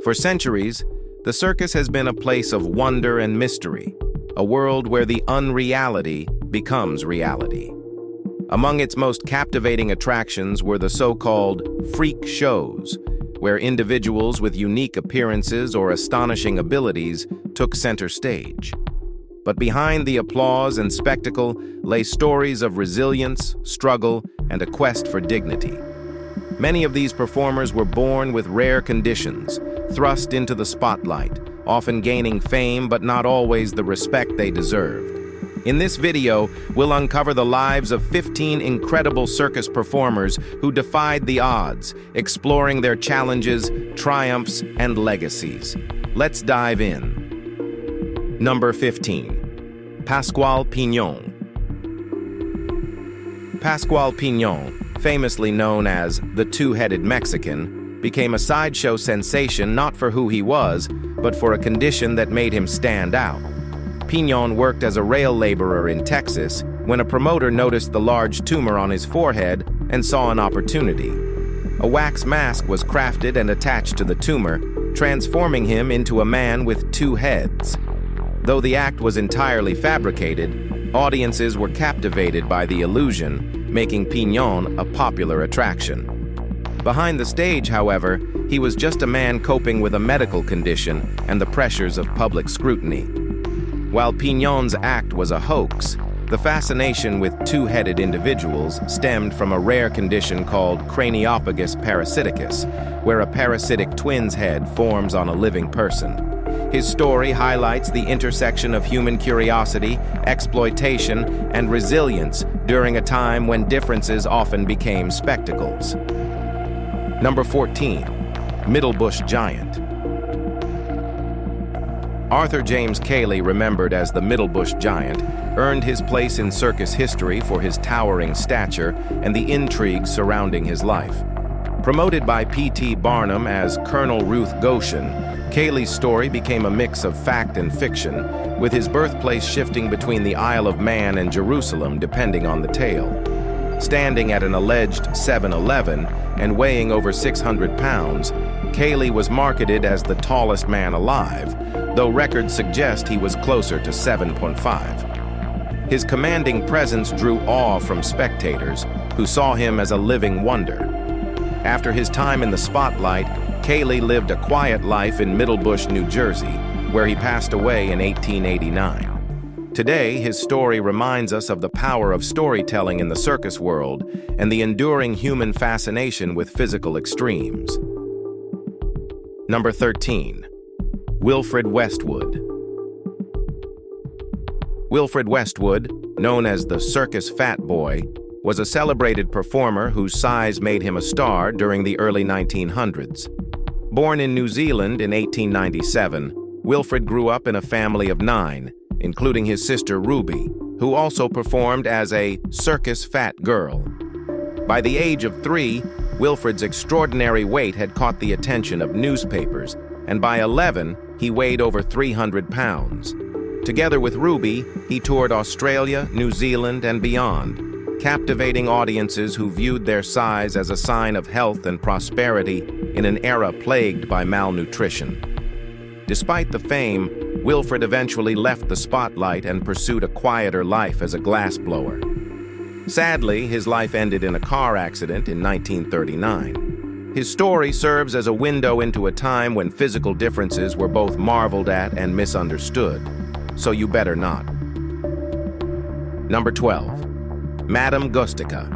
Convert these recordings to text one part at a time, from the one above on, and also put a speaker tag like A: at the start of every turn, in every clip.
A: For centuries, the circus has been a place of wonder and mystery, a world where the unreality becomes reality. Among its most captivating attractions were the so-called freak shows, where individuals with unique appearances or astonishing abilities took center stage. But behind the applause and spectacle lay stories of resilience, struggle, and a quest for dignity. Many of these performers were born with rare conditions, thrust into the spotlight, often gaining fame but not always the respect they deserved. In this video, we'll uncover the lives of 15 incredible circus performers who defied the odds, exploring their challenges, triumphs, and legacies. Let's dive in. Number 15. Pasqual Pinon. Pasqual Pinon, famously known as the Two-Headed Mexican, became a sideshow sensation not for who he was, but for a condition that made him stand out. Pinon worked as a rail laborer in Texas when a promoter noticed the large tumor on his forehead and saw an opportunity. A wax mask was crafted and attached to the tumor, transforming him into a man with two heads. Though the act was entirely fabricated, audiences were captivated by the illusion, making Pinon a popular attraction. Behind the stage, however, he was just a man coping with a medical condition and the pressures of public scrutiny. While Pinon's act was a hoax, the fascination with two-headed individuals stemmed from a rare condition called craniopagus parasiticus, where a parasitic twin's head forms on a living person. His story highlights the intersection of human curiosity, exploitation, and resilience during a time when differences often became spectacles. Number 14. Middlebush Giant. Arthur James Cayley, remembered as the Middlebush Giant, earned his place in circus history for his towering stature and the intrigue surrounding his life. Promoted by P.T. Barnum as Colonel Ruth Goshen, Cayley's story became a mix of fact and fiction, with his birthplace shifting between the Isle of Man and Jerusalem depending on the tale. Standing at an alleged 7'11" and weighing over 600 pounds, Cayley was marketed as the tallest man alive, though records suggest he was closer to 7.5. His commanding presence drew awe from spectators, who saw him as a living wonder. After his time in the spotlight, Cayley lived a quiet life in Middlebush, New Jersey, where he passed away in 1889. Today, his story reminds us of the power of storytelling in the circus world and the enduring human fascination with physical extremes. Number 13. Wilfred Westwood. Wilfred Westwood, known as the Circus Fat Boy, was a celebrated performer whose size made him a star during the early 1900s. Born in New Zealand in 1897, Wilfred grew up in a family of 9, including his sister Ruby, who also performed as a circus fat girl. By the age of 3, Wilfred's extraordinary weight had caught the attention of newspapers, and by 11, he weighed over 300 pounds. Together with Ruby, he toured Australia, New Zealand, and beyond, captivating audiences who viewed their size as a sign of health and prosperity in an era plagued by malnutrition. Despite the fame, Wilfred eventually left the spotlight and pursued a quieter life as a glassblower. Sadly, his life ended in a car accident in 1939. His story serves as a window into a time when physical differences were both marveled at and misunderstood, so you better not. Number 12. Madame Gustika.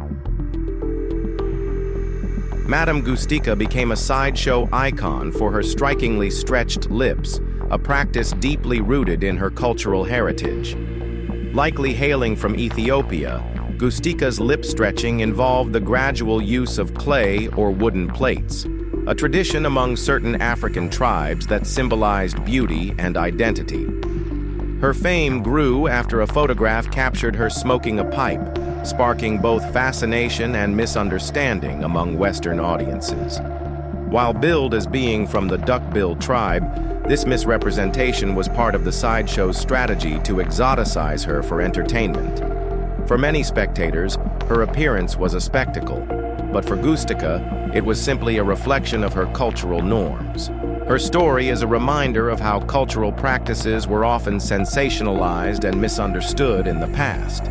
A: Madame Gustika became a sideshow icon for her strikingly stretched lips, a practice deeply rooted in her cultural heritage. Likely hailing from Ethiopia, Gustika's lip stretching involved the gradual use of clay or wooden plates, a tradition among certain African tribes that symbolized beauty and identity. Her fame grew after a photograph captured her smoking a pipe, sparking both fascination and misunderstanding among Western audiences. While billed as being from the duckbill tribe, this misrepresentation was part of the sideshow's strategy to exoticize her for entertainment. For many spectators, her appearance was a spectacle, but for Gustika, it was simply a reflection of her cultural norms. Her story is a reminder of how cultural practices were often sensationalized and misunderstood in the past.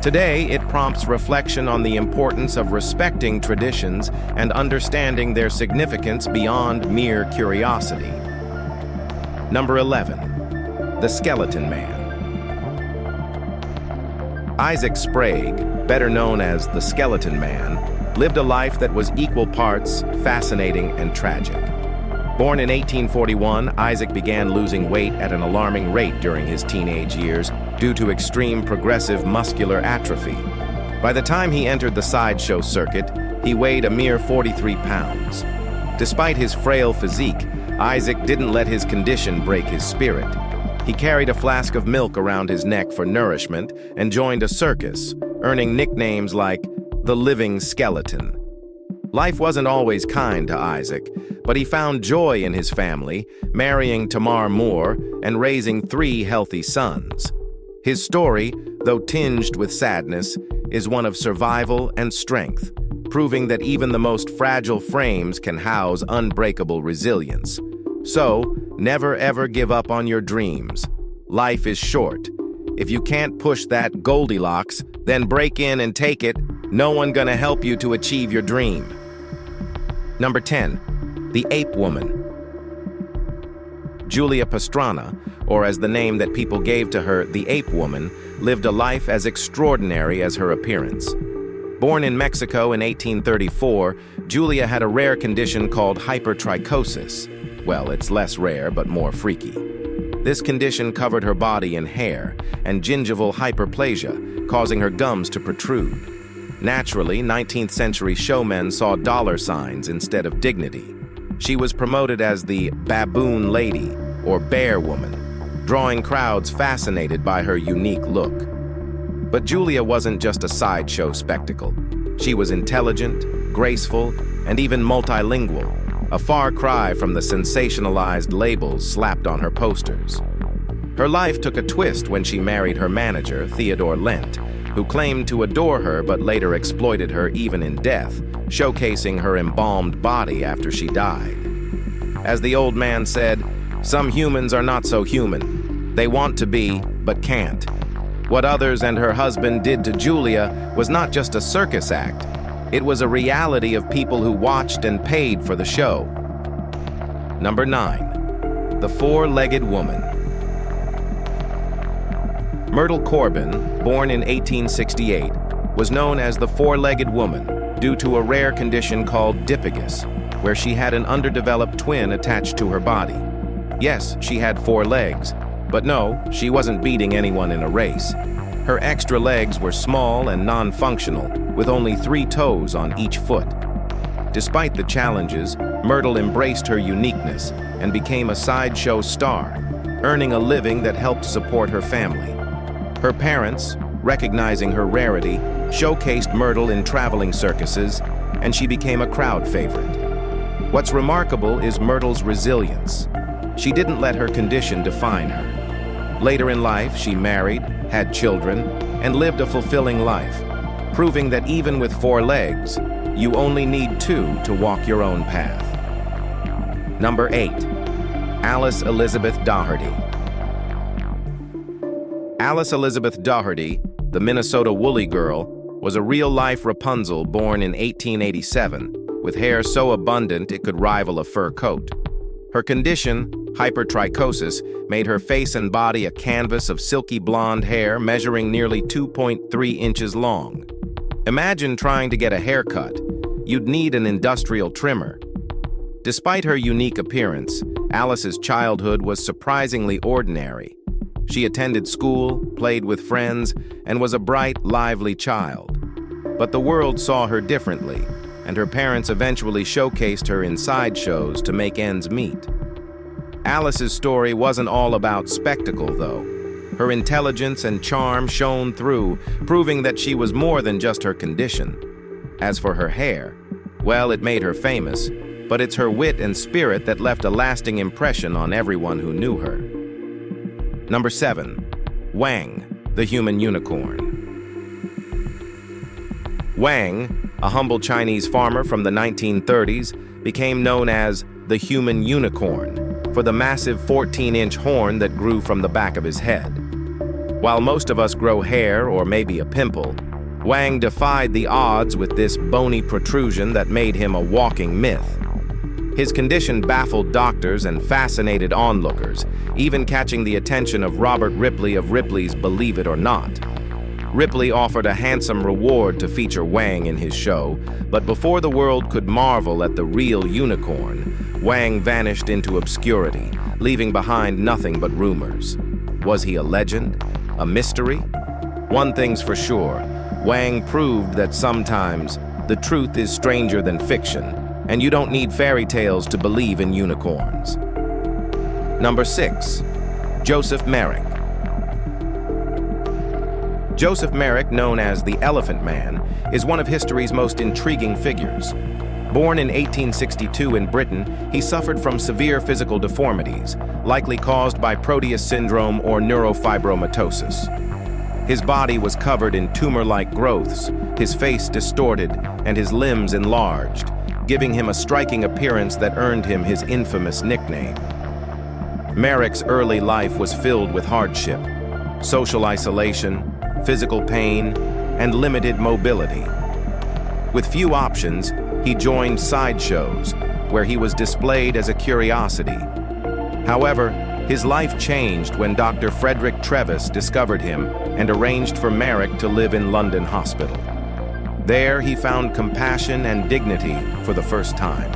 A: Today, it prompts reflection on the importance of respecting traditions and understanding their significance beyond mere curiosity. Number 11. The Skeleton Man. Isaac Sprague, better known as the Skeleton Man, lived a life that was equal parts fascinating and tragic. Born in 1841, Isaac began losing weight at an alarming rate during his teenage years due to extreme progressive muscular atrophy. By the time he entered the sideshow circuit, he weighed a mere 43 pounds. Despite his frail physique, Isaac didn't let his condition break his spirit. He carried a flask of milk around his neck for nourishment and joined a circus, earning nicknames like the Living Skeleton. Life wasn't always kind to Isaac, but he found joy in his family, marrying Tamar Moore and raising 3 healthy sons. His story, though tinged with sadness, is one of survival and strength, proving that even the most fragile frames can house unbreakable resilience. So, never ever give up on your dreams. Life is short. If you can't push that Goldilocks, then break in and take it. No one gonna help you to achieve your dream. Number 10. The Ape Woman. Julia Pastrana, or as the name that people gave to her, the Ape Woman, lived a life as extraordinary as her appearance. Born in Mexico in 1834, Julia had a rare condition called hypertrichosis. Well, it's less rare, but more freaky. This condition covered her body in hair and gingival hyperplasia, causing her gums to protrude. Naturally, 19th century showmen saw dollar signs instead of dignity. She was promoted as the Baboon Lady, or Bear Woman, drawing crowds fascinated by her unique look. But Julia wasn't just a sideshow spectacle. She was intelligent, graceful, and even multilingual, a far cry from the sensationalized labels slapped on her posters. Her life took a twist when she married her manager, Theodore Lent, who claimed to adore her but later exploited her even in death, showcasing her embalmed body after she died. As the old man said, "Some humans are not so human. They want to be, but can't." What others and her husband did to Julia was not just a circus act. It was a reality of people who watched and paid for the show. Number 9. The Four-Legged Woman. Myrtle Corbin, born in 1868, was known as the Four-Legged Woman due to a rare condition called diphagus, where she had an underdeveloped twin attached to her body. Yes, she had 4 legs, but no, she wasn't beating anyone in a race. Her extra legs were small and non-functional, with only 3 toes on each foot. Despite the challenges, Myrtle embraced her uniqueness and became a sideshow star, earning a living that helped support her family. Her parents, recognizing her rarity, showcased Myrtle in traveling circuses, and she became a crowd favorite. What's remarkable is Myrtle's resilience. She didn't let her condition define her. Later in life, she married, had children, and lived a fulfilling life, proving that even with 4 legs, you only need 2 to walk your own path. Number 8. Alice Elizabeth Doherty. Alice Elizabeth Doherty, the Minnesota Woolly Girl, was a real-life Rapunzel born in 1887, with hair so abundant it could rival a fur coat. Her condition, hypertrichosis, made her face and body a canvas of silky blonde hair measuring nearly 2.3 inches long. Imagine trying to get a haircut. You'd need an industrial trimmer. Despite her unique appearance, Alice's childhood was surprisingly ordinary. She attended school, played with friends, and was a bright, lively child. But the world saw her differently, and her parents eventually showcased her in sideshows to make ends meet. Alice's story wasn't all about spectacle, though. Her intelligence and charm shone through, proving that she was more than just her condition. As for her hair, well, it made her famous, but it's her wit and spirit that left a lasting impression on everyone who knew her. Number 7. Wang, the Human Unicorn. Wang, a humble Chinese farmer from the 1930s, became known as the human unicorn, for the massive 14-inch horn that grew from the back of his head. While most of us grow hair or maybe a pimple, Wang defied the odds with this bony protrusion that made him a walking myth. His condition baffled doctors and fascinated onlookers, even catching the attention of Robert Ripley of Ripley's Believe It or Not. Ripley offered a handsome reward to feature Wang in his show, but before the world could marvel at the real unicorn, Wang vanished into obscurity, leaving behind nothing but rumors. Was he a legend? A mystery? One thing's for sure, Wang proved that sometimes the truth is stranger than fiction, and you don't need fairy tales to believe in unicorns. Number 6. Joseph Merrick. Joseph Merrick, known as the Elephant Man, is one of history's most intriguing figures. Born in 1862 in Britain, he suffered from severe physical deformities, likely caused by Proteus syndrome or neurofibromatosis. His body was covered in tumor-like growths, his face distorted, and his limbs enlarged, giving him a striking appearance that earned him his infamous nickname. Merrick's early life was filled with hardship, social isolation, physical pain, and limited mobility. With few options, he joined sideshows, where he was displayed as a curiosity. However, his life changed when Dr. Frederick Trevis discovered him and arranged for Merrick to live in London Hospital. There, he found compassion and dignity for the first time.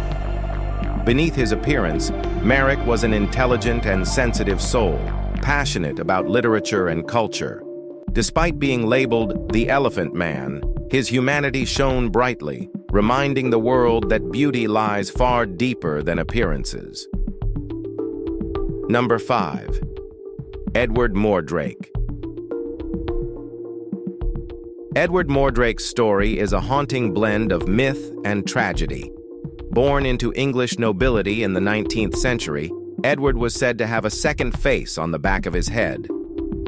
A: Beneath his appearance, Merrick was an intelligent and sensitive soul, passionate about literature and culture. Despite being labeled the Elephant Man, his humanity shone brightly, reminding the world that beauty lies far deeper than appearances. Number 5. Edward Mordrake. Edward Mordrake's story is a haunting blend of myth and tragedy. Born into English nobility in the 19th century, Edward was said to have a second face on the back of his head.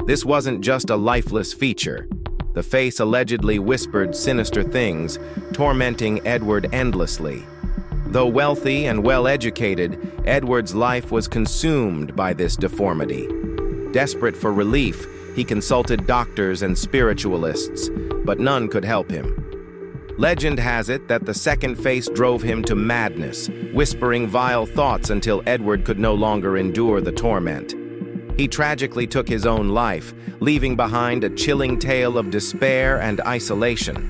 A: This wasn't just a lifeless feature. The face allegedly whispered sinister things, tormenting Edward endlessly. Though wealthy and well-educated, Edward's life was consumed by this deformity. Desperate for relief, he consulted doctors and spiritualists, but none could help him. Legend has it that the second face drove him to madness, whispering vile thoughts until Edward could no longer endure the torment. He tragically took his own life, leaving behind a chilling tale of despair and isolation.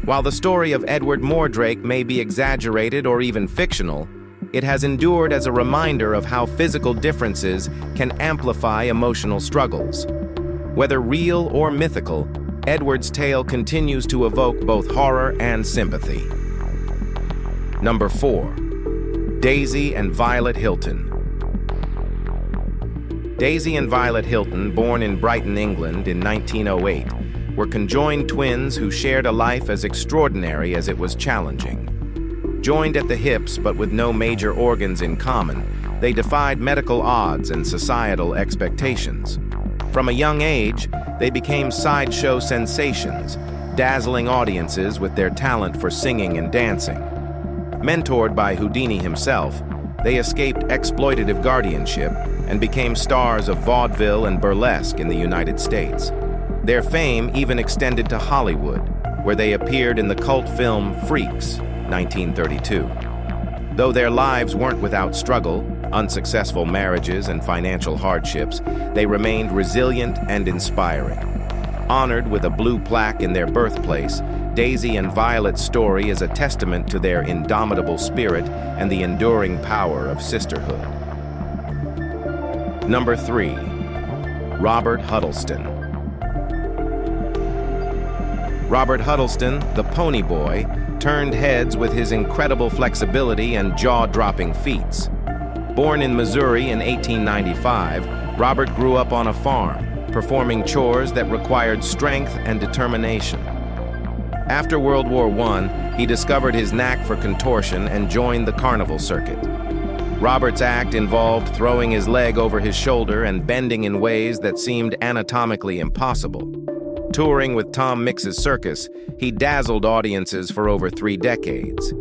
A: While the story of Edward Mordrake may be exaggerated or even fictional, it has endured as a reminder of how physical differences can amplify emotional struggles. Whether real or mythical, Edward's tale continues to evoke both horror and sympathy. Number 4. Daisy and Violet Hilton. Daisy and Violet Hilton, born in Brighton, England in 1908, were conjoined twins who shared a life as extraordinary as it was challenging. Joined at the hips but with no major organs in common, they defied medical odds and societal expectations. From a young age, they became sideshow sensations, dazzling audiences with their talent for singing and dancing. Mentored by Houdini himself, they escaped exploitative guardianship and became stars of vaudeville and burlesque in the United States. Their fame even extended to Hollywood, where they appeared in the cult film Freaks, 1932. Though their lives weren't without struggle, unsuccessful marriages, and financial hardships, they remained resilient and inspiring. Honored with a blue plaque in their birthplace, Daisy and Violet's story is a testament to their indomitable spirit and the enduring power of sisterhood. Number 3. Robert Huddleston. Robert Huddleston, the Pony Boy, turned heads with his incredible flexibility and jaw-dropping feats. Born in Missouri in 1895, Robert grew up on a farm, performing chores that required strength and determination. After World War I, he discovered his knack for contortion and joined the carnival circuit. Robert's act involved throwing his leg over his shoulder and bending in ways that seemed anatomically impossible. Touring with Tom Mix's circus, he dazzled audiences for over 3 decades.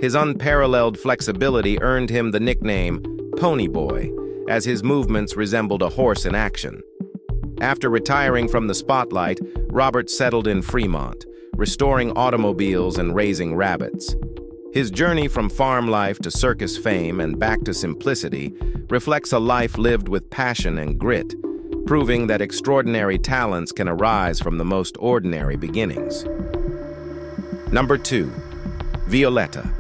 A: His unparalleled flexibility earned him the nickname Pony Boy, as his movements resembled a horse in action. After retiring from the spotlight, Robert settled in Fremont, restoring automobiles and raising rabbits. His journey from farm life to circus fame and back to simplicity reflects a life lived with passion and grit, proving that extraordinary talents can arise from the most ordinary beginnings. Number 2. Violetta.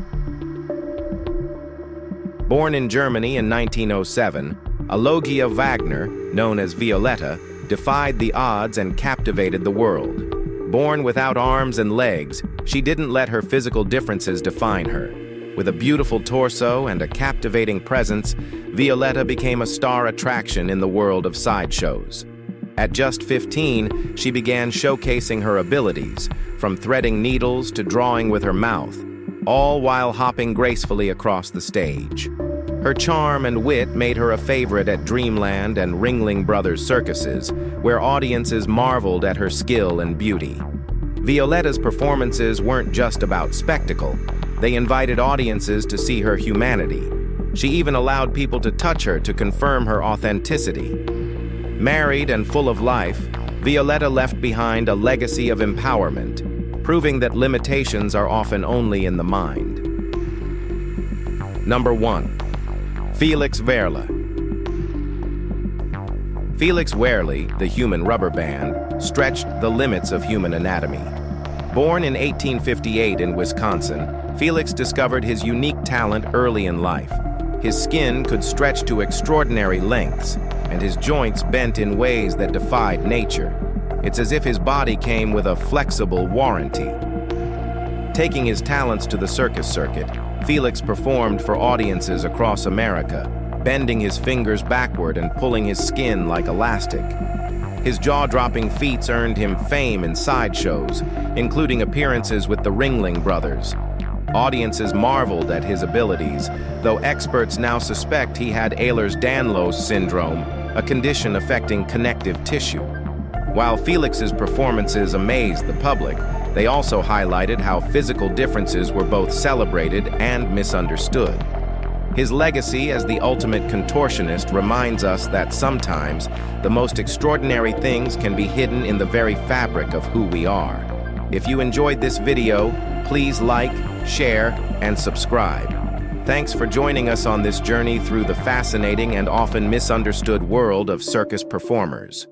A: Born in Germany in 1907, Alogia Wagner, known as Violetta, defied the odds and captivated the world. Born without arms and legs, she didn't let her physical differences define her. With a beautiful torso and a captivating presence, Violetta became a star attraction in the world of sideshows. At just 15, she began showcasing her abilities, from threading needles to drawing with her mouth, all while hopping gracefully across the stage. Her charm and wit made her a favorite at Dreamland and Ringling Brothers circuses, where audiences marveled at her skill and beauty. Violetta's performances weren't just about spectacle. They invited audiences to see her humanity. She even allowed people to touch her to confirm her authenticity. Married and full of life, Violetta left behind a legacy of empowerment, proving that limitations are often only in the mind. Number 1. Felix Wehrle. Felix Wehrle, the human rubber band, stretched the limits of human anatomy. Born in 1858 in Wisconsin, Felix discovered his unique talent early in life. His skin could stretch to extraordinary lengths, and his joints bent in ways that defied nature. It's as if his body came with a flexible warranty. Taking his talents to the circus circuit, Felix performed for audiences across America, bending his fingers backward and pulling his skin like elastic. His jaw-dropping feats earned him fame in sideshows, including appearances with the Ringling Brothers. Audiences marveled at his abilities, though experts now suspect he had Ehlers-Danlos syndrome, a condition affecting connective tissue. While Felix's performances amazed the public, they also highlighted how physical differences were both celebrated and misunderstood. His legacy as the ultimate contortionist reminds us that sometimes the most extraordinary things can be hidden in the very fabric of who we are. If you enjoyed this video, please like, share, and subscribe. Thanks for joining us on this journey through the fascinating and often misunderstood world of circus performers.